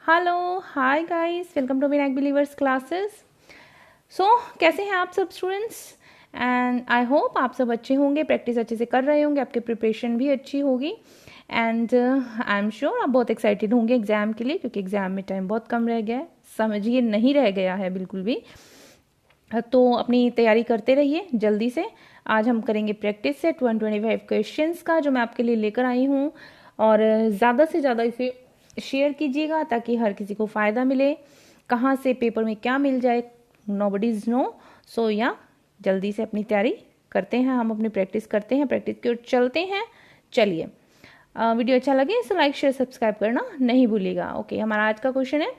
Hello hi guys, welcome to Vinayak believers classes. So कैसे हैं आप सब स्टूडेंट्स? एंड आई होप आप सब अच्छे होंगे, प्रैक्टिस अच्छे से कर रहे होंगे, आपकी प्रिपरेशन भी अच्छी होगी। एंड आई एम श्योर आप बहुत एक्साइटेड होंगे एग्ज़ाम के लिए, क्योंकि एग्ज़ाम में टाइम बहुत कम रह गया है, समझिए नहीं रह गया है बिल्कुल भी। तो अपनी तैयारी करते रहिए जल्दी से। आज हम करेंगे प्रैक्टिस सेट 125 क्वेश्चंस का, जो मैं आपके लिए लेकर आई हूँ। और ज़्यादा से ज़्यादा इसे शेयर कीजिएगा ताकि हर किसी को फ़ायदा मिले। कहाँ से पेपर में क्या मिल जाए, नोबडीज़ नो। सो या जल्दी से अपनी तैयारी करते हैं, हम अपनी प्रैक्टिस करते हैं, प्रैक्टिस की ओर चलते हैं। चलिए, वीडियो अच्छा लगे तो लाइक शेयर सब्सक्राइब करना नहीं भूलिएगा। ओके, हमारा आज का क्वेश्चन है,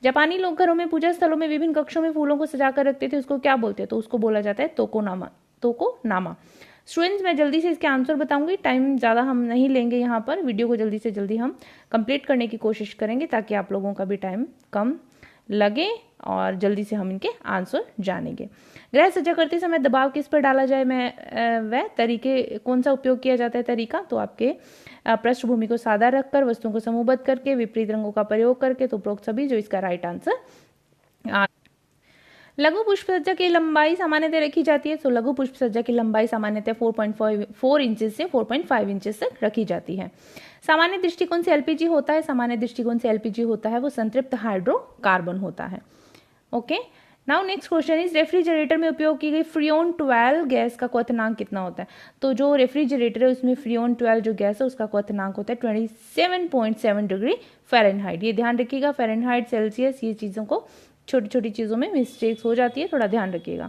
जापानी लोग घरों में पूजा स्थलों में विभिन्न कक्षों में फूलों को सजा कर रखते थे, उसको क्या बोलते हैं? तो उसको बोला जाता है तोकोनामा। तोकोनामा। स्टूडेंट्स, मैं जल्दी से इसके आंसर बताऊंगी, टाइम ज़्यादा हम नहीं लेंगे यहाँ पर, वीडियो को जल्दी से जल्दी हम कंप्लीट करने की कोशिश करेंगे ताकि आप लोगों का भी टाइम कम लगे और जल्दी से हम इनके आंसर जानेंगे। ग्रह सज्जा करते समय दबाव किस पर डाला जाए, मैं वह तरीके कौन सा उपयोग किया जाता है तरीका? तो आपके पृष्ठभूमि को सादा रखकर, वस्तुओं को समूहबद्ध करके, विपरीत रंगों का प्रयोग करके, तो उपरोक्त सभी जो इसका राइट आंसर। लघु पुष्प सज्जा की लंबाई सामान्यतः रखी जाती है। तो लघु पुष्प सज्जा की लंबाई सामान्यतः 4.4 इंचेस से 4.5 इंचेस तक रखी जाती है। सामान्य दृष्टिकोण से एलपीजी होता है, सामान्य दृष्टिकोण से एलपीजी होता है वो संतृप्त हाइड्रोकार्बन होता है। Okay, now next question is, refrigerator में उपयोग की गई फ्रियोन 12 गैस का क्वथनांक कितना होता है? तो जो रेफ्रिजरेटर है उसमें फ्रियोन 12 जो गैस है उसका क्वथनांक होता है 27.7 डिग्री फ़ारेनहाइट। ये ध्यान रखिएगा, फ़ारेनहाइट, सेल्सियस, ये चीज़ों को छोटी छोटी चीज़ों में मिस्टेक्स हो जाती है, थोड़ा ध्यान रखिएगा।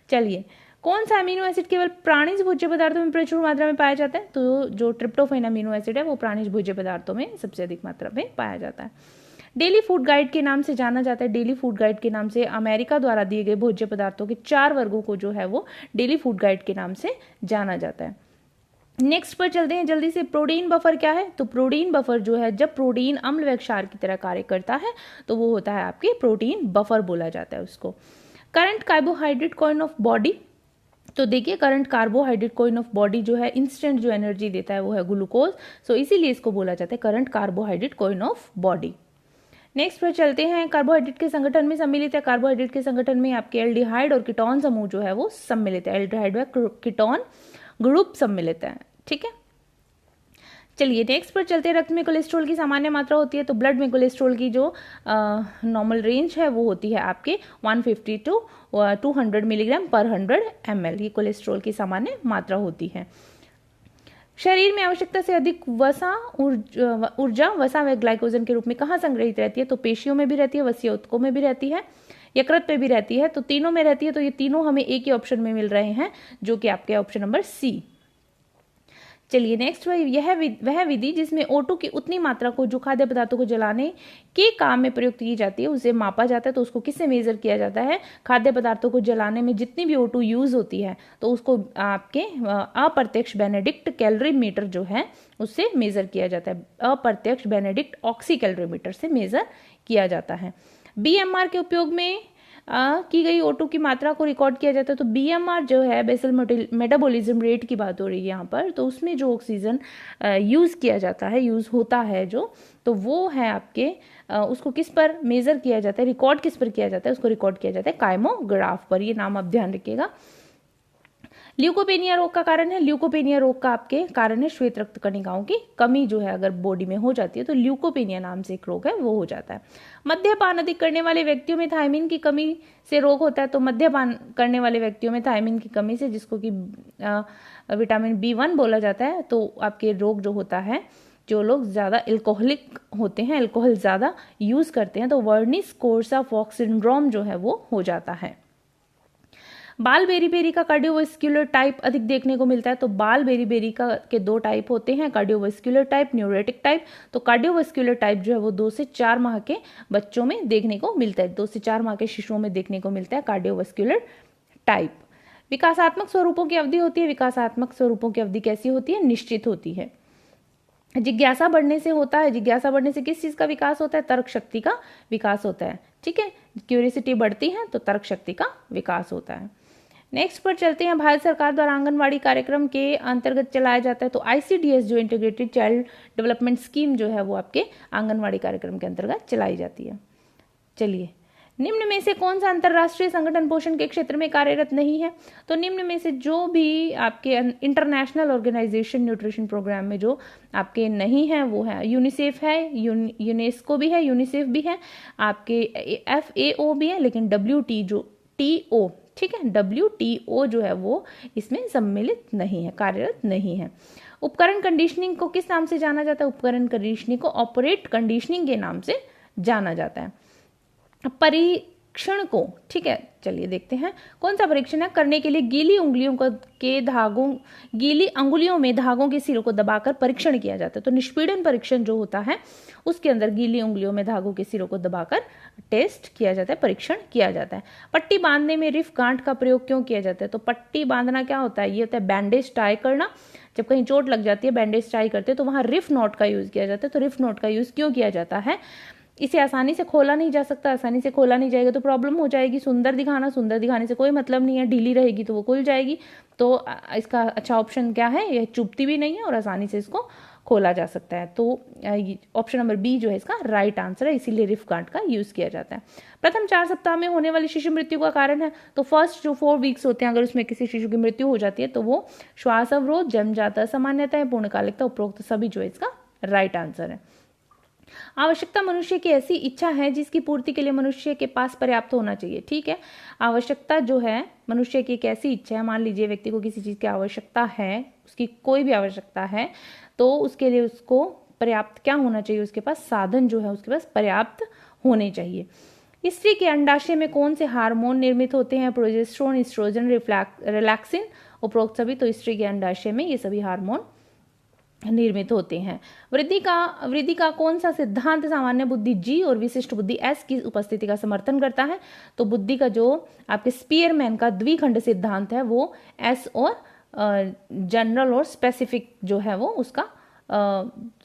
चलिए, कौन सा अमीनो एसिड केवल प्राणिज भोज्य पदार्थों में प्रचुर मात्रा में पाया जाता है? तो जो ट्रिप्टोफैन अमीनो एसिड है वो प्राणिज भोज्य पदार्थों में सबसे अधिक मात्रा में पाया जाता है। डेली फूड गाइड के नाम से जाना जाता है। डेली फूड गाइड के नाम से अमेरिका द्वारा दिए गए भोज्य पदार्थों के 4 वर्गों को जो है वो डेली फूड गाइड के नाम से जाना जाता है। नेक्स्ट पर चलते हैं जल्दी से। प्रोटीन बफर क्या है? तो प्रोटीन बफर जो है, जब प्रोटीन अम्ल व क्षार की तरह कार्य करता है तो वो होता है आपके प्रोटीन बफर बोला जाता है उसको। Current carbohydrate coin of body, तो देखिए current carbohydrate coin of body जो है इंस्टेंट जो एनर्जी देता है वो है ग्लूकोज। सो इसीलिए इसको बोला जाता है current carbohydrate coin of body. Next पर चलते हैं, कार्बोहाइड्रेट के संगठन में सम्मिलित है। कार्बोहाइड्रेट के संगठन में आपके एल्डिहाइड और कीटोन समूह जो है वो सम्मिलित है। एल्डिहाइड व कीटोन ग्रुप सम्मिलित है। ठीक है, चलिए नेक्स्ट पर चलते हैं। रक्त में कोलेस्ट्रॉल की सामान्य मात्रा होती है। तो ब्लड में कोलेस्ट्रॉल की जो नॉर्मल रेंज है वो होती है आपके 150 टू 200 मिलीग्राम पर 100 ml। ये कोलेस्ट्रॉल की सामान्य मात्रा होती है। शरीर में आवश्यकता से अधिक वसा ऊर्जा वसा व ग्लाइकोजन के रूप में कहाँ संग्रहित रहती है? तो पेशियों में भी रहती है, वसीय ऊतकों में भी रहती है, यकृत पे भी रहती है, तो तीनों में रहती है। तो ये तीनों हमें एक ही ऑप्शन में मिल रहे हैं, जो कि आपके ऑप्शन नंबर सी। चलिए नेक्स्ट, वह विधि जिसमें O2 की उतनी मात्रा को जो खाद्य पदार्थों को जलाने के काम में प्रयुक्त की जाती है उसे मापा जाता है। तो उसको किससे मेजर किया जाता है? खाद्य पदार्थों को जलाने में जितनी भी O2 यूज होती है तो उसको आपके अप्रत्यक्ष बेनेडिक्ट कैलोरीमीटर जो है उससे मेजर किया जाता है। अप्रत्यक्ष बेनेडिक्ट ऑक्सी कैलोरीमीटर से मेजर किया जाता है। BMR के उपयोग में की गई O2 की मात्रा को रिकॉर्ड किया जाता है। तो BMR जो है बेसल मेटाबॉलिज्म रेट की बात हो रही है यहाँ पर, तो उसमें जो ऑक्सीजन यूज़ किया जाता है, यूज़ होता है जो, तो वो है आपके उसको किस पर मेज़र किया जाता है, रिकॉर्ड किस पर किया जाता है? उसको रिकॉर्ड किया जाता है कायमोग्राफ पर। ये नाम आप ध्यान रखिएगा। ल्यूकोपेनिया रोग का कारण है। ल्यूकोपेनिया रोग का आपके कारण है श्वेत रक्त कणिकाओं की कमी जो है अगर बॉडी में हो जाती है तो ल्यूकोपेनिया नाम से एक रोग है वो हो जाता है। मद्यपान अधिक करने वाले व्यक्तियों में थायमिन की कमी से रोग होता है। तो मद्यपान करने वाले व्यक्तियों में थायमिन की कमी से, जिसको कि विटामिन B1 बोला जाता है, तो आपके रोग जो होता है, जो लोग ज़्यादा एल्कोहलिक होते हैं, अल्कोहल ज़्यादा यूज़ करते हैं, तो वर्निस कोर्साकॉफ सिंड्रोम जो है वो हो जाता है। बाल बेरी का कार्डियोवास्कुलर टाइप अधिक देखने को मिलता है। तो बाल बेरी का के 2 टाइप होते हैं, कार्डियोवास्कुलर टाइप, न्यूरेटिक टाइप। तो कार्डियोवास्कुलर टाइप जो है वो 2 से 4 माह के बच्चों में देखने को मिलता है, 2 से 4 माह के शिशुओं में देखने को मिलता है कार्डियोवास्कुलर टाइप। विकासात्मक स्वरूपों की अवधि होती है। विकासात्मक स्वरूपों की अवधि कैसी होती है? निश्चित होती है। जिज्ञासा बढ़ने से होता है। जिज्ञासा बढ़ने से किस चीज का विकास होता है? तर्क शक्ति का विकास होता है। ठीक है, क्यूरियोसिटी बढ़ती है तो तर्क शक्ति का विकास होता है। नेक्स्ट पर चलते हैं, भारत सरकार द्वारा आंगनवाड़ी कार्यक्रम के अंतर्गत चलाया जाता है, तो ICDS जो इंटीग्रेटेड चाइल्ड डेवलपमेंट स्कीम जो है वो आपके आंगनवाड़ी कार्यक्रम के अंतर्गत चलाई जाती है। चलिए, निम्न में से कौन सा अंतरराष्ट्रीय संगठन पोषण के क्षेत्र में कार्यरत नहीं है? तो निम्न में से जो भी आपके इंटरनेशनल ऑर्गेनाइजेशन न्यूट्रिशन प्रोग्राम में जो आपके नहीं है वो है यूनिसेफ है, यूनेस्को भी है, यूनिसेफ भी है, आपके FAO भी है, लेकिन WTO, ठीक है, WTO जो है वो इसमें सम्मिलित नहीं है, कार्यरत नहीं है। उपकरण कंडीशनिंग को किस नाम से जाना जाता है? उपकरण कंडीशनिंग को ऑपरेट कंडीशनिंग के नाम से जाना जाता है। परीक्षण को, ठीक है, चलिए देखते हैं कौन सा परीक्षण है। करने के लिए गीली अंगुलियों में धागों के सिरों को दबाकर परीक्षण किया जाता है। तो निष्पीड़न परीक्षण जो होता है उसके अंदर गीली उंगलियों में धागों के सिरों को दबाकर टेस्ट किया जाता है, परीक्षण किया जाता है। पट्टी बांधने में रिफ गांठ का प्रयोग क्यों किया जाता है? तो पट्टी बांधना क्या होता है? ये होता है बैंडेज टाई करना। जब कहीं चोट लग जाती है, बैंडेज टाई करते हैं, तो वहां रिफ नॉट का यूज किया जाता है। तो रिफ नॉट का यूज क्यों किया जाता है? इसे आसानी से खोला नहीं जा सकता, आसानी से खोला नहीं जाएगा तो प्रॉब्लम हो जाएगी। सुंदर दिखाने से कोई मतलब नहीं है, ढीली रहेगी तो वो खुल जाएगी। तो इसका अच्छा ऑप्शन क्या है? यह चुभती भी नहीं है और आसानी से इसको खोला जा सकता है। तो ऑप्शन नंबर बी जो है इसका राइट आंसर है, इसीलिए रिफ गांठ का यूज किया जाता है। प्रथम 4 सप्ताह में होने वाली शिशु मृत्यु का कारण है, तो फर्स्ट जो 4 वीक्स होते हैं, अगर उसमें किसी शिशु की मृत्यु हो जाती है तो वो श्वास अवरोध, जन्मजात असामान्यता है, पूर्णकालिकता, उपरोक्त सभी जो है इसका राइट आंसर है। आवश्यकता मनुष्य की ऐसी इच्छा है जिसकी पूर्ति के लिए मनुष्य के पास पर्याप्त होना चाहिए। ठीक है, आवश्यकता जो है मनुष्य की एक ऐसी इच्छा है, मान लीजिए व्यक्ति को किसी चीज की आवश्यकता है, उसकी कोई भी आवश्यकता है, तो उसके लिए उसको पर्याप्त क्या होना चाहिए? उसके पास साधन जो है उसके पास पर्याप्त होने चाहिए। स्त्री के अंडाशय में कौन से हार्मोन निर्मित होते हैं? प्रोजेस्टेरोन, एस्ट्रोजन, रिलैक्सिन, उपरोक्त सभी। तो स्त्री के अंडाशय में ये सभी हार्मोन निर्मित होते हैं। वृद्धि का कौन सा सिद्धांत सामान्य बुद्धि G और विशिष्ट बुद्धि S की उपस्थिति का समर्थन करता है? तो बुद्धि का जो आपके स्पीयरमैन का द्विखंड सिद्धांत है वो S और जनरल और स्पेसिफिक जो है वो उसका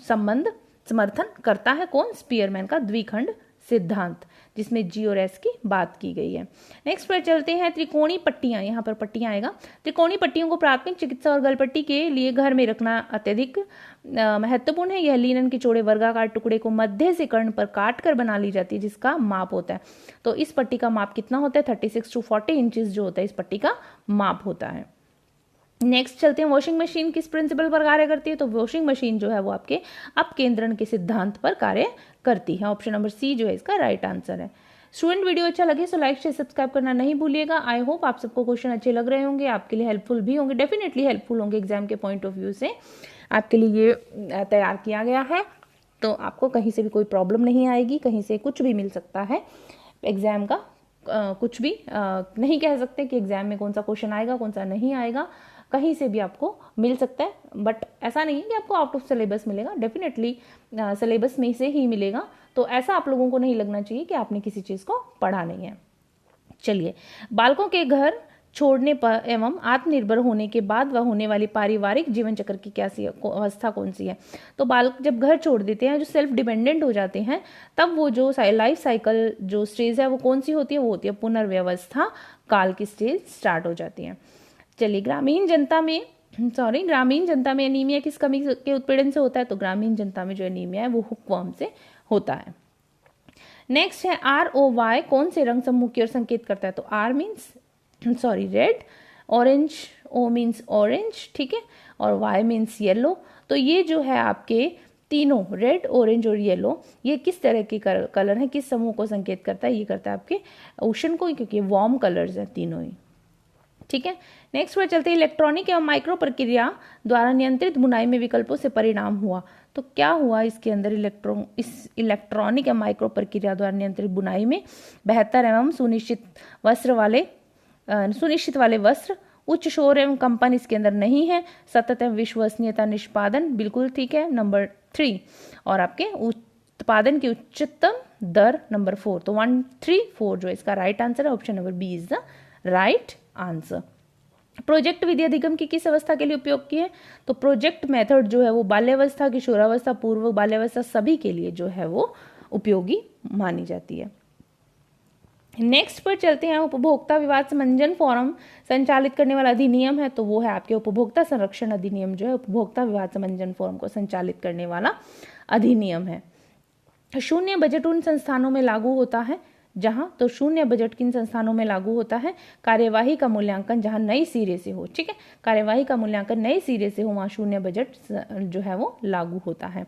संबंध समर्थन करता है। कौन? स्पीयरमैन का द्विखंड सिद्धांत, जिसमें G और S की बात की गई है। नेक्स्ट पर चलते हैं, त्रिकोणी पट्टियां, यहाँ पर पट्टियां आएगा। त्रिकोणी पट्टियों को प्राथमिक चिकित्सा और गलपट्टी के लिए घर में रखना अत्यधिक महत्वपूर्ण है। यह लीनन के चौड़े वर्गाकार टुकड़े को मध्य से कर्ण पर काट कर बना ली जाती है, जिसका माप होता है। तो इस पट्टी का माप कितना होता है? 36 to 40 इंचेस जो होता है इस पट्टी का माप होता है। नेक्स्ट चलते हैं, वॉशिंग मशीन किस प्रिंसिपल पर कार्य करती है? तो वॉशिंग मशीन जो है वो आपके अपकेंद्रण के सिद्धांत पर कार्य करती है। ऑप्शन नंबर सी जो है इसका राइट आंसर है। स्टूडेंट, वीडियो अच्छा लगे तो लाइक शेयर सब्सक्राइब करना नहीं भूलिएगा। आई होप आप सबको क्वेश्चन अच्छे लग रहे होंगे, आपके लिए हेल्पफुल भी होंगे, डेफिनेटली हेल्पफुल होंगे। एग्जाम के पॉइंट ऑफ व्यू से आपके लिए ये तैयार किया गया है, तो आपको कहीं से भी कोई प्रॉब्लम नहीं आएगी, कहीं से कुछ भी मिल सकता है। एग्जाम का कुछ भी नहीं कह सकते कि एग्जाम में कौन सा क्वेश्चन आएगा कौन सा नहीं आएगा, कहीं से भी आपको मिल सकता है। बट ऐसा नहीं है कि आपको आउट ऑफ सिलेबस मिलेगा, डेफिनेटली सिलेबस में से ही मिलेगा। तो ऐसा आप लोगों को नहीं लगना चाहिए कि आपने किसी चीज़ को पढ़ा नहीं है। चलिए, बालकों के घर छोड़ने पर एवं आत्मनिर्भर होने के बाद वह होने वाली पारिवारिक जीवन चक्र की क्या अवस्था कौन सी है? तो बालक जब घर छोड़ देते हैं, जो सेल्फ डिपेंडेंट हो जाते हैं, तब वो जो लाइफ साइकिल जो स्टेज है वो कौन सी होती है? वो होती है पुनर्व्यवस्था काल की स्टेज स्टार्ट हो जाती है। चलिए, ग्रामीण जनता में एनीमिया किस कमी के उत्पीड़न से होता है? तो ग्रामीण जनता में जो एनीमिया है वो हुकवर्म से होता है। नेक्स्ट है ROY कौन से रंग समूह की ओर संकेत करता है? तो R means red, orange, O means orange, ठीक है, और Y मीन्स येलो। तो ये जो है आपके तीनों रेड, ऑरेंज और येलो, ये किस तरह के कलर है, किस समूह को संकेत करता है? ये करता है आपके ओशन को, क्योंकि वार्म कलर्स हैं तीनों ही। ठीक है, नेक्स्ट पर चलते हैं, इलेक्ट्रॉनिक एवं माइक्रो प्रक्रिया द्वारा नियंत्रित बुनाई में विकल्पों से परिणाम हुआ। तो क्या हुआ इसके अंदर? इस इलेक्ट्रॉनिक एवं माइक्रो प्रक्रिया द्वारा नियंत्रित बुनाई में बेहतर एवं सुनिश्चित वाले वस्त्र, उच्च शोर एवं कंपन इसके अंदर नहीं है, सतत एवं विश्वसनीयता निष्पादन बिल्कुल ठीक है, नंबर 3, और आपके उत्पादन की उच्चतम दर नंबर 4। तो 1, 3, 4 जो इसका राइट आंसर है। Option number B is the right answer. Project विधि अधिगम की किस अवस्था के लिए उपयोग की है? तो प्रोजेक्ट मेथड जो है वो बाल्यावस्था, किशोरावस्था, पूर्व बाल्यावस्था सभी के लिए जो है वो उपयोगी मानी जाती है। नेक्स्ट पर चलते हैं, उपभोक्ता विवाद समंजन फोरम संचालित करने वाला अधिनियम है, तो वो है आपके उपभोक्ता संरक्षण अधिनियम, जो है उपभोक्ता विवाद समंजन फोरम को संचालित करने वाला अधिनियम है। शून्य बजट उन संस्थानों में लागू होता है जहां, तो शून्य बजट किन संस्थानों में लागू होता है, कार्यवाही का मूल्यांकन जहां नई सिरे से हो, ठीक है, कार्यवाही का मूल्यांकन नए सिरे से हो, वहां शून्य बजट जो है वो लागू होता है।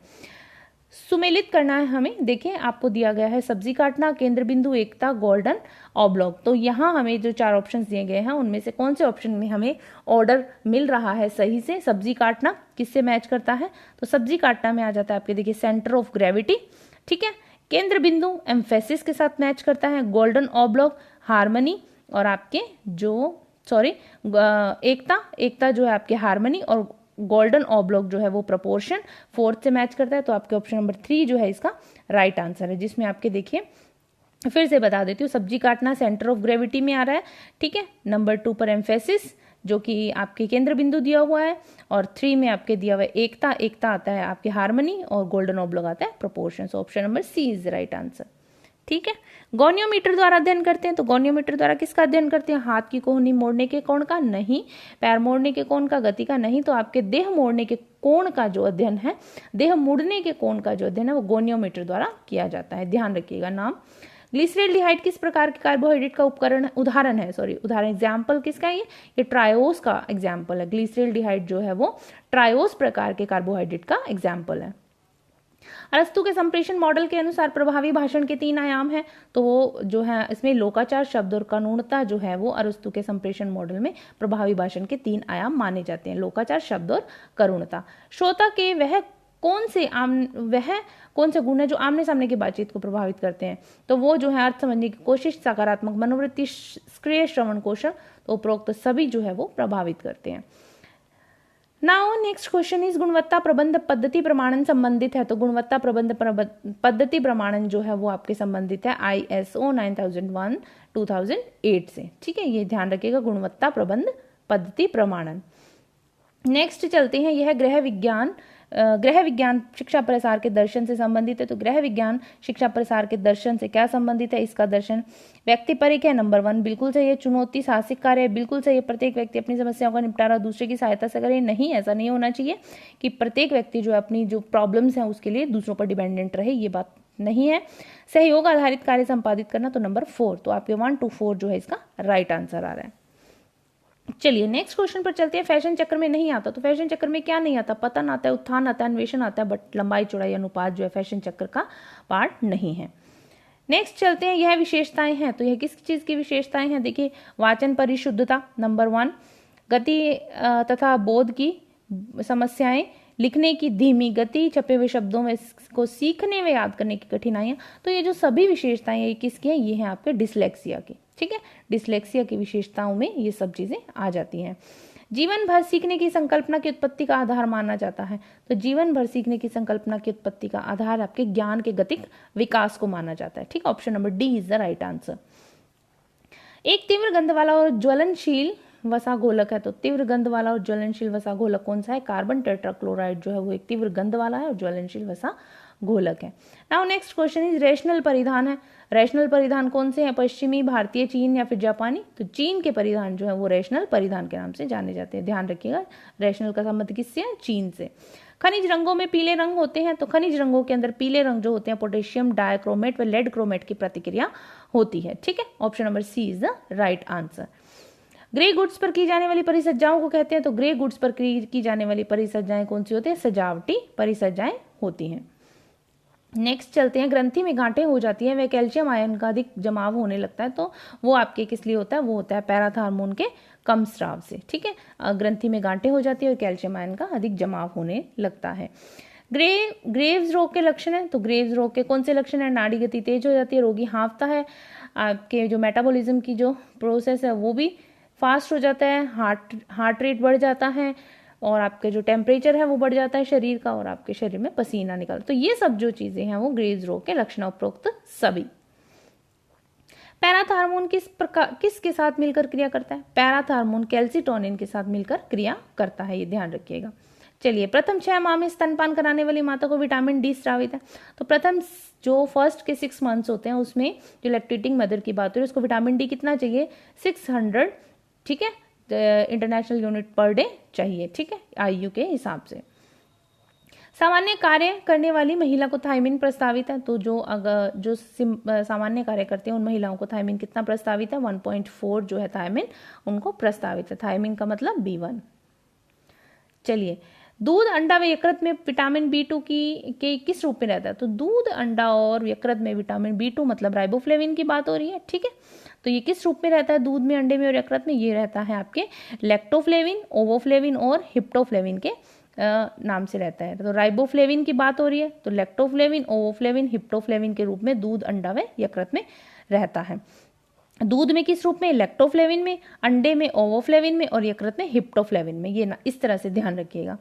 सुमेलित करना है हमें, देखिए आपको दिया गया है सब्जी काटना, केंद्र बिंदु, एकता, गोल्डन, ऑब्लॉक। तो यहाँ हमें जो 4 ऑप्शंस दिए गए हैं उनमें से कौन से ऑप्शन में हमें ऑर्डर मिल रहा है सही से। सब्जी काटना किससे मैच करता है, तो सब्जी काटना में आ जाता है आपके, देखिए सेंटर ऑफ ग्रेविटी, ठीक है। केंद्र बिंदु एम्फेसिस के साथ मैच करता है, गोल्डन ऑब्लॉक हार्मनी, और आपके जो एकता जो है आपके हार्मनी, और गोल्डन ऑब्लॉक जो है वो प्रपोर्शन, फोर्थ से मैच करता है। तो आपके ऑप्शन नंबर 3 जो है इसका राइट आंसर है, जिसमें आपके देखिए फिर से बता देती हूँ, सब्जी काटना सेंटर ऑफ ग्रेविटी में आ रहा है, ठीक है। नंबर 2 पर एम्फेसिस जो कि आपके केंद्र बिंदु दिया हुआ है, और 3 में आपके दिया हुआ है एकता आता है आपके हार्मनी, और गोल्डन ऑब्लॉक आता है proportion. Option number C is the right answer, ठीक है। गोनियोमीटर द्वारा अध्ययन करते हैं, तो गोनियोमीटर द्वारा किसका अध्ययन करते हैं, हाथ की कोहनी मोड़ने के कोण का नहीं, पैर मोड़ने के कोण का, गति का नहीं, तो आपके देह मोड़ने के कोण का जो अध्ययन है, देह मुड़ने के कोण का जो अध्ययन है वो गोनियोमीटर द्वारा किया जाता है, ध्यान रखिएगा नाम। ग्लिसरेल्डिहाइड किस प्रकार के कार्बोहाइड्रेट का उदाहरण एग्जाम्पल किसका है, ये ट्रायोस का एग्जाम्पल है। ग्लिसरेल्डिहाइड जो है वो ट्रायोस प्रकार के कार्बोहाइड्रेट का एग्जाम्पल है। अरस्तु के संप्रेषण मॉडल के अनुसार प्रभावी भाषण के 3 आयाम हैं, तो वो जो है इसमें लोकाचार, शब्द और कानूनता जो है वो अरस्तु के संप्रेषण मॉडल में प्रभावी भाषण के 3 आयाम माने जाते हैं, लोकाचार, शब्द और करुणता। श्रोता के वह कौन से गुण है जो आमने सामने की बातचीत को प्रभावित करते हैं, तो वो जो है अर्थ समझने की कोशिश, सकारात्मक मनोवृत्ति, सक्रिय श्रवण कौशल, तो उपरोक्त सभी जो है वो प्रभावित करते हैं। नाउ नेक्स्ट क्वेश्चन इज गुणवत्ता प्रबंध पद्धति प्रमाणन संबंधित है, तो गुणवत्ता प्रबंध पद्धति प्रमाणन जो है वो आपके संबंधित है ISO 9001 2008 से, ठीक है, ये ध्यान रखिएगा, गुणवत्ता प्रबंध पद्धति प्रमाणन। नेक्स्ट चलते हैं, यह गृह विज्ञान शिक्षा प्रसार के दर्शन से संबंधित है, तो गृह विज्ञान शिक्षा प्रसार के दर्शन से क्या संबंधित है, इसका दर्शन व्यक्तिपरक है, नंबर 1 बिल्कुल सही है। चुनौती साहसिक कार्य है, बिल्कुल सही है। प्रत्येक व्यक्ति अपनी समस्याओं का निपटारा दूसरे की सहायता से करे, नहीं, ऐसा नहीं होना चाहिए कि प्रत्येक व्यक्ति जो अपनी जो प्रॉब्लम्स हैं उसके लिए दूसरों पर डिपेंडेंट रहे, ये बात नहीं है। सहयोग आधारित कार्य संपादित करना, तो नंबर 4, तो आपके 1 to 4 जो है इसका राइट आंसर आ रहा है। चलिए नेक्स्ट क्वेश्चन पर चलते हैं। फैशन चक्र में नहीं आता, तो फैशन चक्र में क्या नहीं आता, पतन आता है, उत्थान आता है, अन्वेषण आता है, बट लंबाई चौड़ाई अनुपात जो है फैशन चक्र का पार्ट नहीं है। नेक्स्ट चलते हैं, यह विशेषताएं हैं, तो यह किस चीज की विशेषताएं हैं, देखिए वाचन परिशुद्धता नंबर 1, गति तथा बोध की समस्याएं, लिखने की धीमी गति, छपे हुए शब्दों में को सीखने व याद करने की कठिनाइयां, तो ये जो सभी विशेषताएं ये किसकी हैं, ये हैं आपके डिसलेक्सिया की, ठीक है। डिसलेक्सिया की विशेषताओं में ये सब चीजें आ जाती हैं। जीवन भर सीखने की संकल्पना की उत्पत्ति का आधार माना जाता है, तो जीवन भर सीखने की संकल्पना की उत्पत्ति का आधार आपके ज्ञान के गतिक विकास को माना जाता है, ठीक। Option number D is the right answer. एक तीव्र गंध वाला और ज्वलनशील वसा घोलक है, तो तीव्र गंध वाला और ज्वलनशील वसा घोलक कौन सा है, कार्बन टेट्राक्लोराइड जो है वो एक तीव्र गंध वाला है और ज्वलनशील वसा घोलक है। Now next question is rational परिधान है, रेशनल परिधान कौन से हैं, पश्चिमी, भारतीय, चीन या फिर जापानी, तो चीन के परिधान जो है वो रेशनल परिधान के नाम से जाने जाते हैं, ध्यान रखिएगा। रेशनल का संबंध किससे है, चीन से। खनिज रंगों में पीले रंग होते हैं, तो खनिज रंगों के अंदर पीले रंग जो होते हैं पोटेशियम डायक्रोमेट व लेड क्रोमेट की प्रतिक्रिया होती है, ठीक है। Option number C is the right answer. Grey goods पर की जाने वाली परिसज्जाओं को कहते हैं, तो ग्रे गुड्स पर की जाने वाली परिसज्जाएं कौन सी होती है, सजावटी परिसज्जाएं होती हैं। नेक्स्ट चलते हैं, ग्रंथि में गांठें हो जाती हैं, वह कैल्शियम आयन का अधिक जमाव होने लगता है, तो वो आपके किस लिए होता है, वो होता है पैराथार्मोन के कम स्राव से, ठीक है। ग्रंथि में गांठें हो जाती है और कैल्शियम आयन का अधिक जमाव होने लगता है। ग्रेव्स रोग के लक्षण है, तो ग्रेव्स रोग के कौन से लक्षण है, नाड़ी गति तेज हो जाती है, रोगी हाँफता है, आपके जो मेटाबॉलिज्म की जो प्रोसेस है वो भी फास्ट हो जाता है, हार्ट रेट बढ़ जाता है, और आपके जो टेम्परेचर है वो बढ़ जाता है शरीर का, और आपके शरीर में पसीना निकलता है, तो ये सब जो चीजें हैं वो ग्रेव्स रोग के लक्षण उपरोक्त सभी। पैराथार्मोन किसके साथ मिलकर क्रिया करता है, पैराथार्मोन कैल्सिटोनिन के साथ मिलकर क्रिया करता है, ये ध्यान रखिएगा। चलिए, प्रथम 6 माह में स्तनपान कराने वाली माता को विटामिन डी स्रावित है। तो प्रथम जो फर्स्ट के 6 मंथ्स होते हैं उसमें जो लैक्टेटिंग मदर की बात हो रही है उसको विटामिन डी कितना चाहिए, 600, ठीक है, इंटरनेशनल यूनिट पर डे चाहिए, ठीक है, आयु के हिसाब से। सामान्य कार्य करने वाली महिला को थायमिन प्रस्तावित है। तो जो सामान्य कार्य करते हैं उन महिलाओं को थायमिन कितना प्रस्तावित है, 1.4 जो है थायमिन उनको प्रस्तावित है। थायमिन का मतलब B1। चलिए, दूध, अंडा व यकृत में विटामिन B2 के किस रूप में रहता है। तो दूध, अंडा और यकृत में विटामिन B2 मतलब राइबोफ्लेविन की बात हो रही है, ठीक है। तो ये किस रूप में रहता है दूध में, अंडे में और यकृत में, ये रहता है आपके लैक्टोफ्लेविन, ओवोफ्लेविन और हिप्टोफ्लेविन के नाम से रहता है। तो राइबोफ्लेविन की बात हो रही है तो लैक्टोफ्लेविन, ओवोफ्लेविन, हिप्टोफ्लेविन के रूप में दूध, अंडा व यकृत में रहता है। दूध में किस रूप में, लैक्टोफ्लेविन में, अंडे में ओवोफ्लेविन में और यकृत में हिप्टोफ्लेविन में। ये ना इस तरह से ध्यान रखिएगा।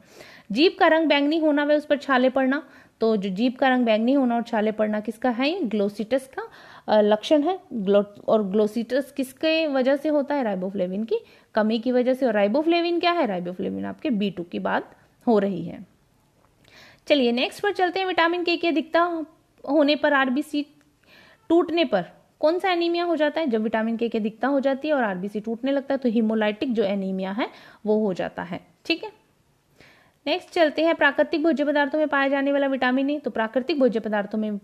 जीभ का रंग बैंगनी होना व उस पर छाले पड़ना। तो जो जीभ का रंग बैंगनी होना और छाले पड़ना किसका है, ये ग्लोसिटस का लक्षण है। और ग्लोसिटस किसके वजह से होता है, राइबोफ्लेविन की कमी की वजह से। और राइबोफ्लेविन क्या है, राइबोफ्लेविन आपके B2 की बात हो रही है। चलिए नेक्स्ट पर चलते हैं। विटामिन के की अधिकता होने पर आरबीसी टूटने पर कौन सा एनीमिया हो जाता है। जब विटामिन के की अधिकता हो जाती है और आरबीसी टूटने लगता है तो हीमोलाइटिक जो एनीमिया है वो हो जाता है, ठीक है। नेक्स्ट चलते हैं, प्राकृतिक भोज्य पदार्थों में पाया जाने वाला विटामिन ए। तो प्राकृतिक भोज्य पदार्थों में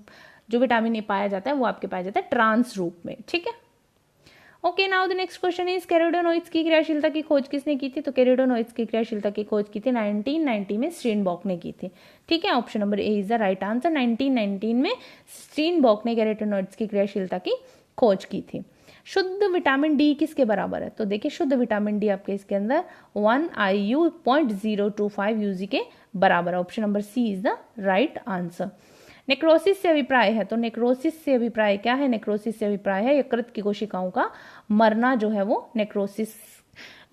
जो विटामिन ए पाया जाता है वो आपके पाया जाता है ट्रांस रूप में, ठीक है। Okay, now the next question is carotenoids की क्रियाशीलता की खोज किसने की थी। तो कैरोडोनॉइड्स की क्रियाशीलता की खोज की थी 1990 में स्टीनबॉक ने की थी, ठीक है। Option number A is the right answer. 1919 में स्टीनबॉक ने कैरोडोनॉइड्स की क्रियाशीलता की खोज की थी। शुद्ध विटामिन डी किसके बराबर है। तो देखिए, शुद्ध विटामिन डी आपके इसके अंदर 1 IU 0.025 UG के बराबर। Option number C is the right answer. Necrosis से अभिप्राय है। तो नेक्रोसिस से अभिप्राय क्या है, नेक्रोसिस से अभिप्राय है यकृत की कोशिकाओं का मरना जो है वो नेक्रोसिस,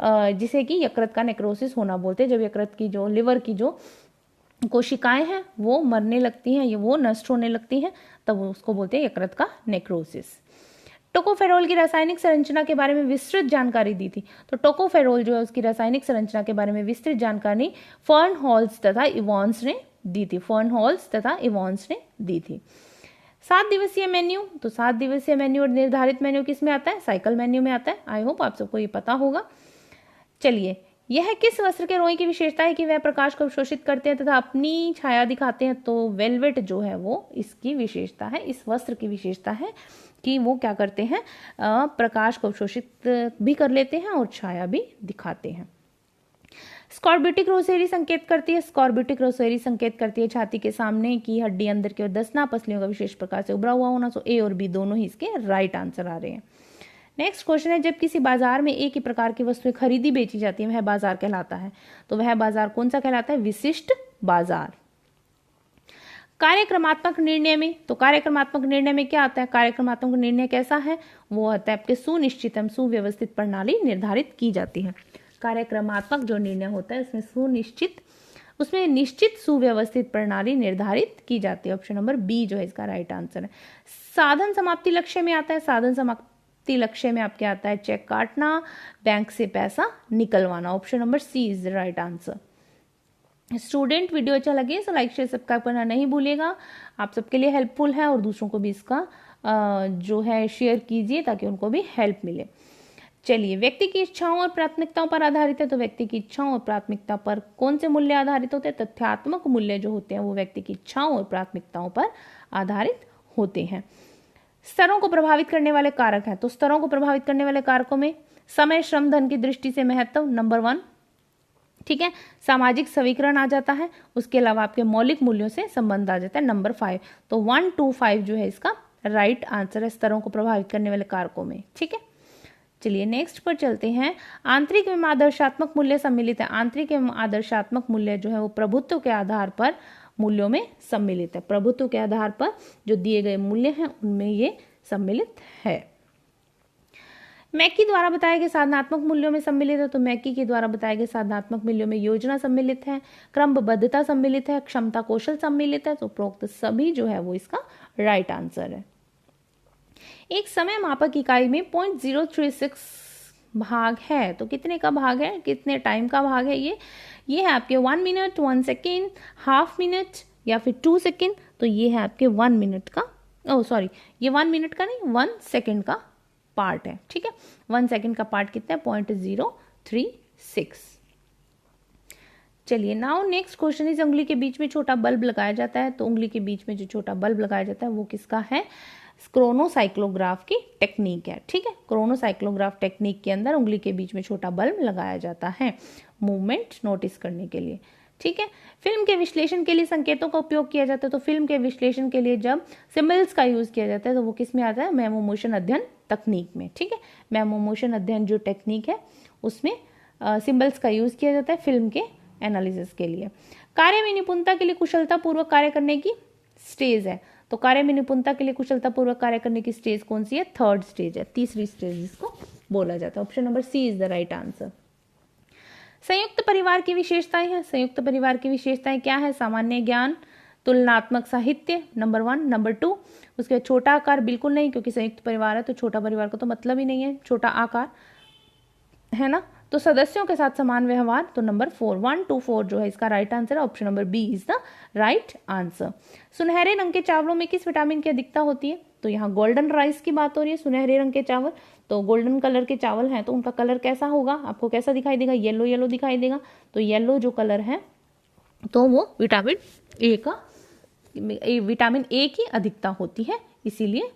जिसे कि यकृत का नेक्रोसिस होना बोलते हैं। जब यकृत की जो लिवर की जो कोशिकाएं हैं वो मरने लगती हैं, ये वो नष्ट होने लगती हैं, तब उसको बोलते हैं यकृत का नेक्रोसिस। टोकोफेरोल की रासायनिक संरचना के बारे में विस्तृत जानकारी दी थी। तो टोकोफेरोल जो है उसकी रासायनिक संरचना के बारे में विस्तृत जानकारी फर्नहोल्स तथा इवॉन्स ने दी थी। फर्नहोल्स तथा इवॉन्स ने दी थी। 7 दिवसीय मेन्यू। तो 7 दिवसीय मेन्यू और निर्धारित मेन्यू किस में आता है, साइकिल मेन्यू में आता है। आई होप आप सबको ये पता होगा। चलिए, यह किस वस्त्र के रोई की विशेषता है कि वह प्रकाश को अवशोषित करते हैं तथा अपनी छाया दिखाते हैं। तो वेलवेट जो है वो इसकी विशेषता है, इस वस्त्र की विशेषता है कि वो क्या करते हैं, प्रकाश को अवशोषित भी कर लेते हैं और छाया भी दिखाते हैं। स्कॉर्बिटिक रोसेरी संकेत करती है। स्कॉर्बिटिक रोसेरी संकेत करती है छाती के सामने की हड्डी अंदर की ओर 10 नापसलियों का विशेष प्रकार से उभरा हुआ होना। सो ए और बी दोनों ही इसके राइट आंसर आ रहे हैं। नेक्स्ट क्वेश्चन है, जब किसी बाजार में एक ही प्रकार की वस्तुएं खरीदी बेची जाती है वह बाजार कहलाता है। तो वह बाजार कौन सा कहलाता है, विशिष्ट बाजार। कार्यक्रमात्मक निर्णय में। तो कार्यक्रमात्मक निर्णय में क्या आता है, कार्यक्रमात्मक निर्णय कैसा है, वो आता है आपके सुनिश्चित एवं सुव्यवस्थित प्रणाली निर्धारित की जाती है। कार्यक्रमात्मक जो निर्णय होता है उसमें निश्चित सुव्यवस्थित प्रणाली निर्धारित की जाती है। ऑप्शन नंबर बी जो है इसका राइट आंसर है। साधन समाप्ति लक्ष्य में आता है। साधन समाप्ति लक्ष्य में आपके आता है चेक काटना, बैंक से पैसा निकलवाना। Option number C is the right answer. Student, video अच्छा लगे तो लाइक शेयर सब्सक्राइब करना नहीं भूलिएगा, आप सबके लिए हेल्पफुल है और दूसरों को भी इसका जो है शेयर कीजिए ताकि उनको भी हेल्प मिले। चलिए, व्यक्ति की इच्छाओं और प्राथमिकताओं पर आधारित है। तो व्यक्ति की इच्छाओं और प्राथमिकता पर कौन से मूल्य आधारित होते हैं, तथ्यात्मक मूल्य जो होते हैं वो व्यक्ति की इच्छाओं और प्राथमिकताओं पर आधारित होते हैं। स्तरों को प्रभावित करने वाले कारक हैं। तो स्तरों को प्रभावित करने वाले कारकों में समय, श्रम, धन की दृष्टि से महत्व नंबर 1, ठीक है। सामाजिक समीकरण आ जाता है, उसके अलावा आपके मौलिक मूल्यों से संबंध आ जाता है नंबर 5। तो 1, 2, 5 जो है इसका राइट आंसर है स्तरों को प्रभावित करने वाले कारकों में, ठीक है। चलिए नेक्स्ट पर चलते हैं। आंतरिक एवं आदर्शात्मक मूल्य सम्मिलित है। आंतरिक एवं आदर्शात्मक मूल्य जो है वो प्रभुत्व के आधार पर मूल्यों में सम्मिलित है। प्रभुत्व के आधार पर जो दिए गए मूल्य हैं उनमें ये सम्मिलित है। मैकी द्वारा बताए गए साधनात्मक मूल्यों में सम्मिलित है। तो मैकी के द्वारा बताए गए साधनात्मक मूल्यों में योजना सम्मिलित है, क्रमबद्धता सम्मिलित है, क्षमता कौशल सम्मिलित है। तो उपरोक्त सभी जो है वो इसका राइट आंसर है। एक समय मापक इकाई में 0.036 भाग है। तो कितने का भाग है, कितने टाइम का भाग है ये है आपके 1 मिनट, 1 सेकेंड, हाफ मिनट या फिर 2 सेकेंड। तो ये है आपके 1 मिनट का, ओह सॉरी, ये 1 मिनट का नहीं, 1 सेकेंड का पार्ट है। ठीक है, 1 सेकेंड का पार्ट कितना है, 0.036। चलिए नाउ नेक्स्ट क्वेश्चन इज, उंगली के बीच में छोटा बल्ब लगाया जाता है। तो उंगली के बीच में जो छोटा बल्ब लगाया जाता है वो किसका है, क्रोनोसाइक्लोग्राफ की टेक्निक है। ठीक है, क्रोनोसाइक्लोग्राफ टेक्निक के अंदर उंगली के बीच में छोटा बल्ब लगाया जाता है मूवमेंट नोटिस करने के लिए। ठीक है, फिल्म के विश्लेषण के लिए संकेतों का उपयोग किया जाता है। तो फिल्म के विश्लेषण के लिए जब सिंबल्स का यूज किया जाता है तो वो किस में आता है, मेमो मोशन अध्ययन तकनीक में। ठीक है, मेमो मोशन अध्ययन जो टेक्निक है उसमें सिंबल्स का यूज किया जाता है फिल्म के एनालिसिस के लिए। कार्य में निपुणता के लिए कुशलता पूर्वक कार्य करने की स्टेज है। तो कार्य में निपुणता के लिए कुशलता पूर्वक कार्य करने की स्टेज कौन सी है, थर्ड स्टेज है, तीसरी स्टेज जिसको बोला जाता है। Option number C is the right answer. संयुक्त परिवार की विशेषताएं हैं। संयुक्त परिवार की विशेषताएं क्या है, सामान्य ज्ञान, तुलनात्मक साहित्य, नंबर 1, नंबर 2। उसके बाद छोटा आकार बिल्कुल नहीं, क्योंकि संयुक्त परिवार है तो छोटा परिवार का तो मतलब ही नहीं है छोटा आकार, है ना। तो सदस्यों के साथ समान व्यवहार, तो नंबर 4, 1 2 4 जो है इसका राइट आंसर है। Option number B is the right answer. सुनहरे रंग के चावलों में किस विटामिन की अधिकता होती है, तो यहाँ गोल्डन राइस की बात हो रही है, सुनहरे रंग के चावल, तो गोल्डन कलर के चावल हैं तो उनका कलर कैसा होगा, आपको कैसा दिखाई देगा, येलो येलो दिखाई देगा। तो येलो जो कलर है तो वो विटामिन ए की अधिकता होती है, इसीलिए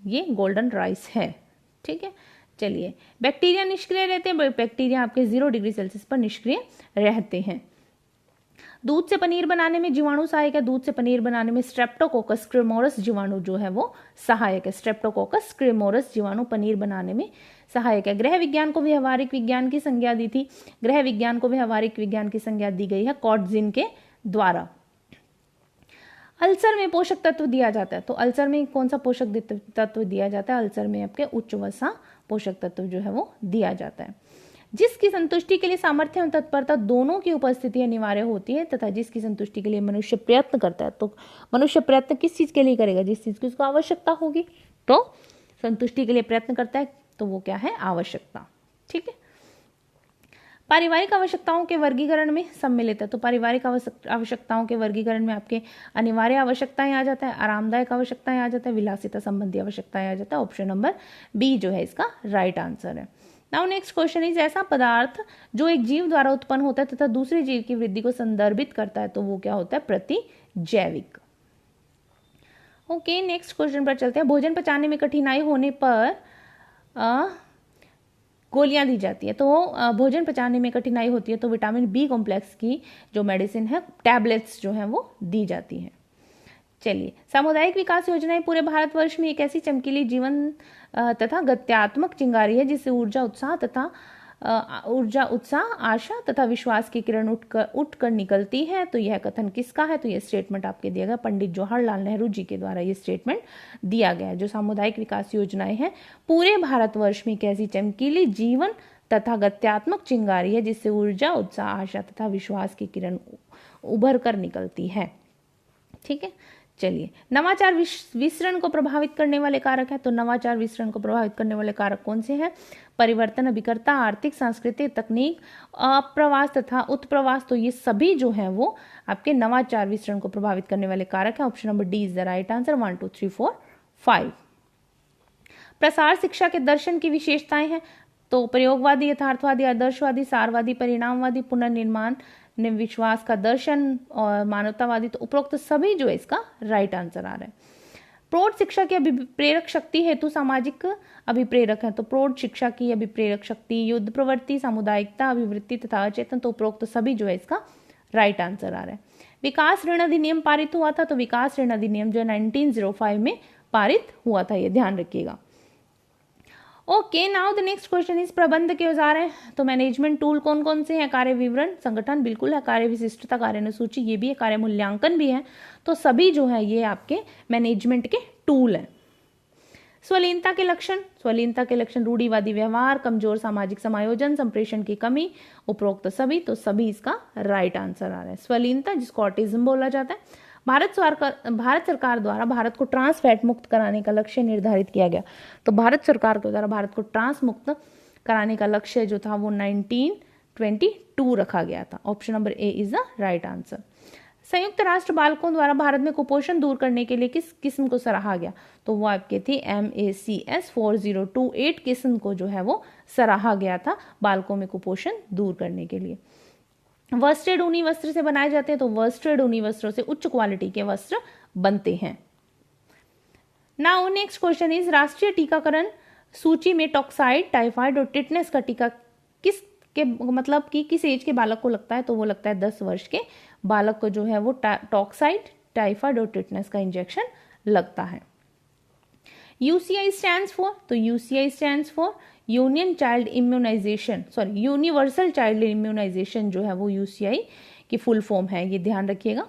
ये गोल्डन राइस है। ठीक है, चलिए बैक्टीरिया निष्क्रिय रहते हैं, बैक्टीरिया आपके 0 डिग्री सेल्सियस पर निष्क्रिय रहते हैं। दूध से पनीर बनाने में जीवाणु सहायक है। दूध से पनीर बनाने में स्ट्रेप्टोकोकस क्रेमोरस जीवाणु जो है वो सहायक है। स्ट्रेप्टोकोकस क्रेमोरस जीवाणु पनीर बनाने में सहायक है। गृह विज्ञान को व्यवहारिक विज्ञान की संज्ञा दी थी। गृह विज्ञान को व्यवहारिक विज्ञान की संज्ञा दी गई है कॉटजिन के द्वारा। अल्सर में पोषक तत्व दिया जाता है। तो अल्सर में कौन सा पोषक तत्व दिया जाता है, अल्सर में आपके उच्च वसा पोषक तत्व जो है वो दिया जाता है। जिसकी संतुष्टि के लिए सामर्थ्य और तत्परता दोनों की उपस्थिति अनिवार्य होती है तथा जिसकी संतुष्टि के लिए मनुष्य प्रयत्न करता है। तो मनुष्य प्रयत्न किस चीज के लिए करेगा, जिस चीज की उसको आवश्यकता होगी। तो संतुष्टि के लिए प्रयत्न करता है तो वो क्या है, आवश्यकता। ठीक है, पारिवारिक आवश्यकताओं के वर्गीकरण में सम्मिलित है। तो पारिवारिक आवश्यकताओं के वर्गीकरण में आपके अनिवार्य आवश्यकताएं आ जाता है, आरामदायक आवश्यकताएं आ जाता है, विलासिता संबंधी आवश्यकताएं आ जाता है। ऑप्शन नंबर बी जो है इसका राइट आंसर है। नाउ नेक्स्ट क्वेश्चन इज, ऐसा पदार्थ जो एक जीव द्वारा उत्पन्न होता है तथा दूसरे जीव की वृद्धि को संदर्भित करता है तो वो क्या होता है, प्रतिजैविक। ओके, नेक्स्ट क्वेश्चन पर चलते हैं। भोजन पचाने में कठिनाई होने पर गोलियां दी जाती है। तो भोजन पचाने में कठिनाई होती है तो विटामिन बी कॉम्प्लेक्स की जो मेडिसिन है, टैबलेट्स जो है वो दी जाती है। चलिए, सामुदायिक विकास योजनाएं पूरे भारतवर्ष में एक ऐसी चमकीली जीवन तथा गत्यात्मक चिंगारी है जिससे ऊर्जा उत्साह आशा तथा विश्वास की किरण उठकर निकलती है। तो यह कथन किसका है, तो यह स्टेटमेंट आपके दिया गया पंडित जवाहरलाल नेहरू जी के द्वारा ये स्टेटमेंट दिया गया है। जो सामुदायिक विकास योजनाएं हैं पूरे भारतवर्ष में एक ऐसी चमकीली जीवन तथा गत्यात्मक चिंगारी है जिससे ऊर्जा उत्साह आशा तथा विश्वास की किरण उभर कर निकलती है। ठीक है, चलिए, नवाचार विसरण को प्रभावित करने वाले कारक है। तो नवाचार विसरण को प्रभावित करने वाले कारक कौन से हैं, परिवर्तन, अभिकर्ता, आर्थिक, सांस्कृतिक, तकनीक, अप्रवास तथा उत्प्रवास। तो ये सभी जो है वो आपके नवाचार विसरण को प्रभावित करने वाले कारक है। Option number D is the right answer. 1 2 3 4 5। प्रसार शिक्षा के दर्शन की विशेषताएं हैं। तो प्रयोगवादी, यथार्थवादी, आदर्शवादी, सारवादी, परिणामवादी, पुनर्निर्माण, विश्वास का दर्शन और मानवतावादी। तो उपरोक्त सभी जो है इसका राइट आंसर आ रहा है। प्रौढ़ शिक्षा की अभिप्रेरक शक्ति हेतु सामाजिक अभिप्रेरक है। तो प्रौढ़ शिक्षा की अभिप्रेरक शक्ति, युद्ध प्रवृत्ति, सामुदायिकता, अभिवृत्ति तथा अचेतन। तो उपरोक्त सभी जो है इसका राइट आंसर आ रहा है। विकास ऋण अधिनियम पारित हुआ था। तो विकास ऋण अधिनियम जो 1905 में पारित हुआ था, ये ध्यान रखिएगा। Okay, now the next question is, प्रबंध के औजार हैं। तो मैनेजमेंट टूल कौन कौन से हैं, कार्य विवरण, संगठन बिल्कुल है, कार्य विशिष्टता, कार्य अनुसूची ये भी है, कार्य मूल्यांकन भी है। तो सभी जो है ये आपके मैनेजमेंट के टूल हैं। स्वलीनता के लक्षण, स्वलीनता के लक्षण रूढ़िवादी व्यवहार, कमजोर सामाजिक समायोजन, संप्रेषण की कमी, उपरोक्त सभी। तो सभी इसका राइट आंसर आ रहा है। स्वलीनता जिसको ऑटिज्म बोला जाता है। भारत सरकार द्वारा भारत को ट्रांस फैट मुक्त कराने का लक्ष्य निर्धारित किया गया। तो भारत सरकार के द्वारा भारत को ट्रांस मुक्त कराने का लक्ष्य जो था वो 1922 रखा गया था। Option number A is the right answer. संयुक्त राष्ट्र बालकों द्वारा भारत में कुपोषण दूर करने के लिए किस किस्म को सराहा गया? तो वो आपके थी MACS 4028 किस्म को जो है वो सराहा गया था बालकों में कुपोषण दूर करने के लिए। वस्त्रेड ऊनी वस्त्र से बनाए जाते हैं, तो वस्त्रेड ऊनी वस्त्रों से उच्च क्वालिटी के वस्त्र बनते हैं। नाउ नेक्स्ट क्वेश्चन इज राष्ट्रीय टीकाकरण सूची में टॉक्साइड, टाइफाइड और टिटनेस का टीका किस के मतलब कि किस एज के बालक को लगता है? तो वो लगता है 10 वर्ष के बालक को जो है वो टॉक्साइड, टाइफाइड और टिटनेस का इंजेक्शन लगता है। UCI स्टैंड्स फॉर, तो UCI stands for union child immunisation, sorry universal child immunisation जो है वो UCI की फुल फॉर्म है, ये ध्यान रखिएगा।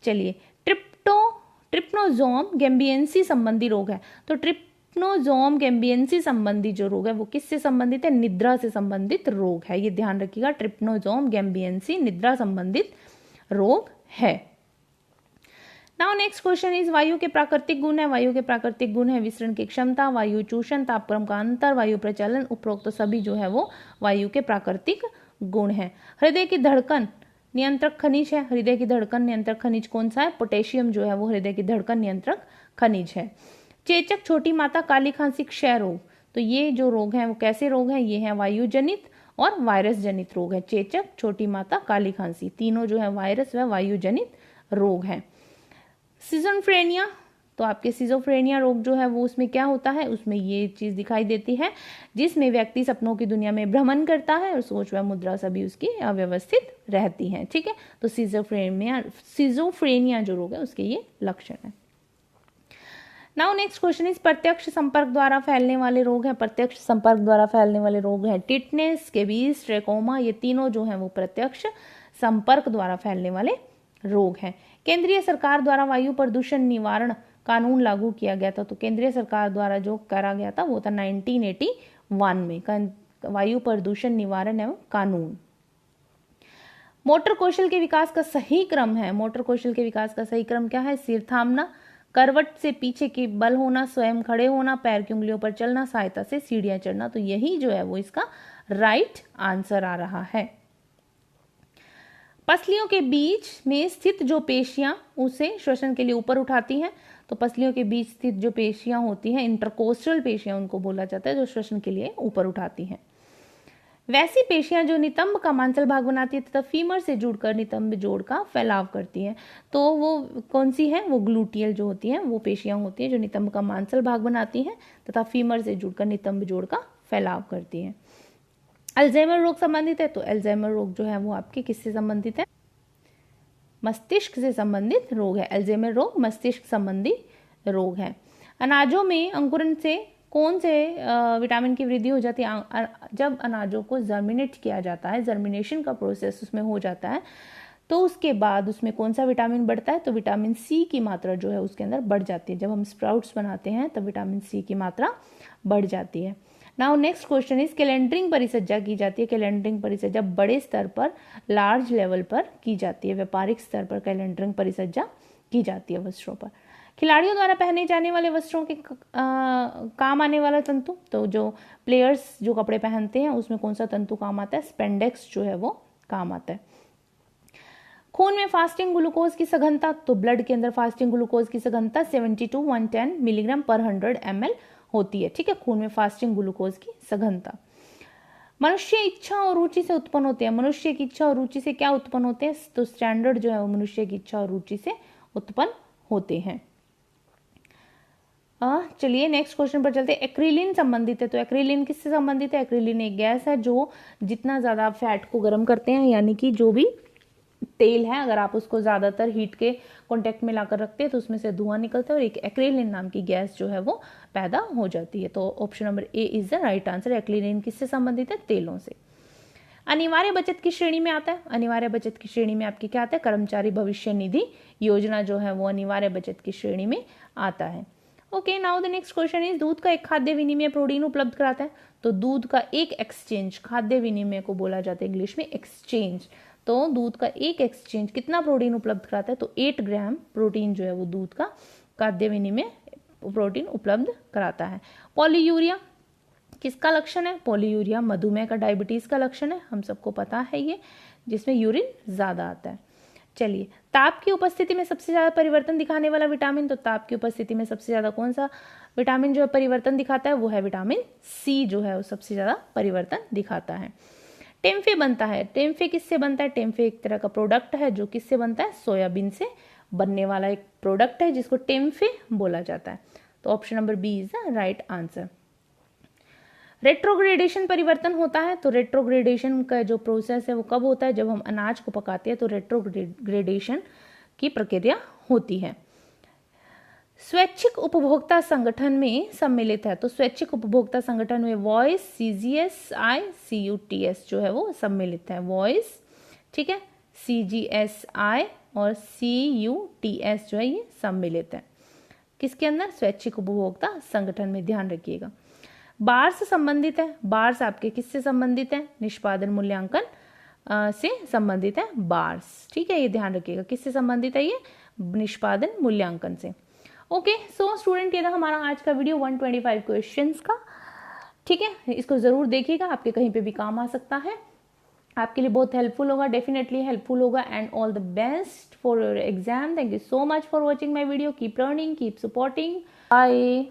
चलिए, ट्रिप्नोसोम गैम्बियंसी संबंधी रोग है, तो ट्रिप्नोसोम गैम्बियंसी संबंधी जो रोग है वो किससे संबंधित है? निद्रा से संबंधित रोग है, ये ध्यान रखिएगा। ट्रिप्नोसोम गैम्बियंसी निद्रा संबंधित रोग है। नाउ नेक्स्ट क्वेश्चन इज वायु के प्राकृतिक गुण है। वायु के प्राकृतिक गुण है विसरण की क्षमता, वायु चूषण, तापक्रम का अंतर, वायु प्रचलन। उपरोक्त तो सभी जो है वो वायु के प्राकृतिक गुण है। हृदय की धड़कन नियंत्रक खनिज है। हृदय की धड़कन नियंत्रक खनिज कौन सा है? पोटेशियम जो है वो हृदय की धड़कन नियंत्रक खनिज है। चेचक, छोटी माता, काली खांसी, क्षय रोग, तो ये जो रोग है वो कैसे रोग है? ये है वायु जनित और वायरस जनित रोग है। चेचक, छोटी माता, काली खांसी, तीनों जो है वायरस व वायु जनित रोग है। सिजोफ्रेनिया, तो आपके सिजोफ्रेनिया रोग जो है वो उसमें क्या होता है? उसमें ये चीज दिखाई देती है जिसमें व्यक्ति सपनों की दुनिया में भ्रमण करता है और सोच व मुद्रा सभी उसकी अव्यवस्थित रहती हैं। ठीक है, तो सिजोफ्रेनिया जो रोग है उसके ये लक्षण है। नाउ नेक्स्ट क्वेश्चन इज प्रत्यक्ष संपर्क द्वारा फैलने वाले रोग है। प्रत्यक्ष संपर्क द्वारा फैलने वाले रोग है टिटनेस, स्केबीज, ट्रेकोमा, ये तीनों जो है वो प्रत्यक्ष संपर्क द्वारा फैलने वाले रोग हैं। केंद्रीय सरकार द्वारा वायु प्रदूषण निवारण कानून लागू किया गया था, तो केंद्रीय सरकार द्वारा जो करा गया था वो था 1981 में वायु प्रदूषण निवारण एवं कानून। मोटर कौशल के विकास का सही क्रम है। मोटर कौशल के विकास का सही क्रम क्या है? सिर थामना, करवट से पीछे की बल होना, स्वयं खड़े होना, पैर की उंगलियों पर चलना, सहायता से सीढ़ियां चढ़ना, तो यही जो है वो इसका राइट आंसर आ रहा है। पसलियों के बीच में स्थित जो पेशियां उसे श्वसन के लिए ऊपर उठाती हैं, तो पसलियों के बीच स्थित जो पेशियां होती हैं, इंटरकोस्टल पेशियां उनको बोला जाता है, जो श्वसन के लिए ऊपर उठाती हैं। वैसी पेशियां जो नितंब का मांसल भाग बनाती है तथा फीमर से जुड़कर नितंब जोड़ का फैलाव करती हैं, तो वो कौन सी है? वो ग्लूटियल जो होती हैं वो पेशियां होती हैं जो नितंब का मांसल भाग बनाती हैं तथा फीमर से जुड़कर नितंब जोड़ का फैलाव करती हैं। अल्जाइमर रोग संबंधित है, तो अल्जाइमर रोग जो है वो आपके किससे संबंधित है? मस्तिष्क से संबंधित रोग है। अल्जाइमर रोग मस्तिष्क संबंधी रोग है। अनाजों में अंकुरन से कौन से विटामिन की वृद्धि हो जाती है? जब अनाजों को जर्मिनेट किया जाता है, जर्मिनेशन का प्रोसेस उसमें हो जाता है, तो उसके बाद उसमें कौन सा विटामिन बढ़ता है? तो विटामिन सी की मात्रा जो है उसके अंदर बढ़ जाती है। जब हम स्प्राउट्स बनाते हैं तब विटामिन सी की मात्रा बढ़ जाती है। Now next question is calendering परिचर्या की जाती है। कैलेंडरिंग परिचर्या बड़े स्तर पर, लार्ज लेवल पर की जाती है। व्यापारिक स्तर पर कैलेंडरिंग परिचर्या की जाती है वस्त्रों पर। खिलाड़ियों द्वारा पहने जाने वाले वस्त्रों के काम आने वाला तंतु, तो जो प्लेयर्स जो कपड़े पहनते हैं उसमें कौन सा तंतु काम आता है? स्पेंडेक्स जो है वो काम आता है। खून में फास्टिंग ग्लूकोज की सघनता, तो ब्लड के अंदर फास्टिंग ग्लूकोज की सघनता 70 to 110 मिलीग्राम पर 100 ml होती है। ठीक है, खून में फास्टिंग ग्लूकोज की सघनता। मनुष्य इच्छा और रुचि से उत्पन्न होते हैं। मनुष्य की इच्छा और रुचि से क्या उत्पन्न होते हैं? तो स्टैंडर्ड जो है वो मनुष्य की इच्छा और रुचि से उत्पन्न होते हैं। चलिए नेक्स्ट क्वेश्चन पर चलते हैं। एक्रिलिन संबंधित है, तो एक्रिलिन किससे संबंधित है? एक्रिलिन एक गैस है जो जितना ज्यादा आप फैट को गर्म करते हैं, यानी कि जो भी तेल है अगर आप उसको ज्यादातर हीट के कांटेक्ट में लाकर रखते हैं तो उसमें से धुआं निकलता है और एक एक्रिलिन नाम की गैस जो है वो पैदा हो जाती है। तो option number A is the right answer. एक्रिलिन किससे संबंधित है? तेलों से। अनिवार्य बचत की श्रेणी में आता है। अनिवार्य बचत की श्रेणी में आपकी क्या आता है? कर्मचारी भविष्य निधि योजना जो है वो अनिवार्य बचत की श्रेणी में आता है। Okay, now the next question is दूध का एक खाद्य विनिमय प्रोटीन उपलब्ध कराता है, तो दूध का एक एक्सचेंज खाद्य विनिमय को बोला जाता है इंग्लिश में एक्सचेंज। तो दूध का एक एक्सचेंज कितना प्रोटीन उपलब्ध कराता है? तो 8 ग्राम प्रोटीन जो है वो दूध का खाद्य विनिमय प्रोटीन उपलब्ध कराता है। पॉलीयूरिया किसका लक्षण है? पॉलीयूरिया, मधुमेह का, डायबिटीज का लक्षण है, हम सबको पता है ये, जिसमें यूरिन ज्यादा आता है। चलिए, ताप की उपस्थिति में सबसे ज्यादा परिवर्तन दिखाने वाला विटामिन, तो ताप की उपस्थिति में सबसे ज्यादा कौन सा विटामिन जो है परिवर्तन दिखाता है? वो है विटामिन सी, जो है वो सबसे ज्यादा परिवर्तन दिखाता है। टेम्फे बनता है, टेम्फे किससे बनता है? टेम्फे एक तरह का प्रोडक्ट है जो किससे बनता है? सोयाबीन से बनने वाला एक प्रोडक्ट है जिसको टेम्फे बोला जाता है। तो option number B is the right answer. Retrogradation परिवर्तन होता है, तो रेट्रोग्रेडेशन का जो प्रोसेस है वो कब होता है? जब हम अनाज को पकाते हैं तो रेट्रोग्रेडेशन की प्रक्रिया होती है। स्वैच्छिक उपभोक्ता संगठन में सम्मिलित है, तो स्वैच्छिक उपभोक्ता संगठन में वॉइस, CGSI, CUTS जो है वो सम्मिलित है। वॉइस, ठीक है, CGSI और CUTS जो है ये सम्मिलित है किसके अंदर? स्वैच्छिक उपभोक्ता संगठन में, ध्यान रखिएगा। बार्स संबंधित है, बार्स आपके किससे संबंधित है? निष्पादन मूल्यांकन से संबंधित है बार्स, ठीक है, ये ध्यान रखिएगा। किससे संबंधित है ये? निष्पादन मूल्यांकन से। ओके, सो स्टूडेंट, ये था हमारा आज का वीडियो 125 क्वेश्चंस का, ठीक है। इसको जरूर देखिएगा, आपके कहीं पे भी काम आ सकता है, आपके लिए बहुत हेल्पफुल होगा, डेफिनेटली हेल्पफुल होगा। And all the best for your exam. Thank you so much for watching my video. Keep learning, keep supporting, bye.